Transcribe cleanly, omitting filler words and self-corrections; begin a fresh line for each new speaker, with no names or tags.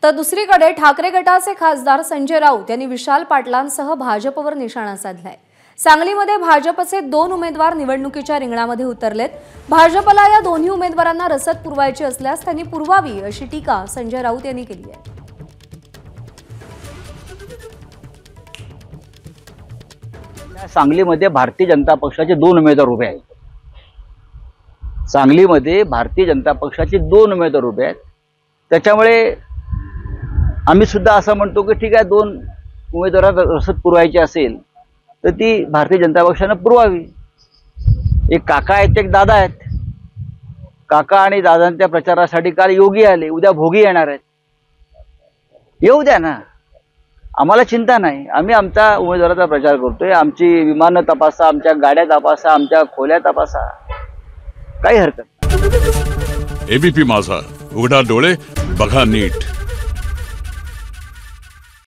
तर दुसरीकडे ठाकरे गटाचे खासदार संजय राऊत यांनी विशाल पाटलांसह भाजपवर निशाणा साधलाय। सांगलीमध्ये भाजपचे 2 उमेदवार निवडणुकीच्या रिंगणामध्ये उतरलेत। भाजपला या दोन्ही उमेदवारांना रसद पुरवायची असल्यास त्यांनी पुरवावी अशी टीका संजय राऊत यांनी केली आहे।
सांगलीमध्ये भारतीय जनता पक्षाचे 2 उमेदवार उभे आहेत। सांगलीमध्ये भारतीय जनता पक्षाचे 2 उमेदवार उभे आहेत। त्याच्यामुळे आम्ही सुद्धा असं म्हणतो की ठीक आहे, 2 उमेदवारांना रसद पुरवायची असेल तर ती भारतीय जनता पक्षाने पुरवावी। एक काका आहेत, एक दादा आहेत। काका आणि दादांच्या प्रचारासाठी काल योगी आले, उद्या भोगी येणार आहेत। येऊ द्या ना, आम्हाला चिंता नाही। आम्ही आमच्या उमेदवाराचा प्रचार करतोय। आमची विमानं तपासा, आमच्या गाड्या तपासा, आमच्या खोल्या तपासा, काही हरकत नाही।
एबीपी माझा, उघडा डोळे बघा नीट।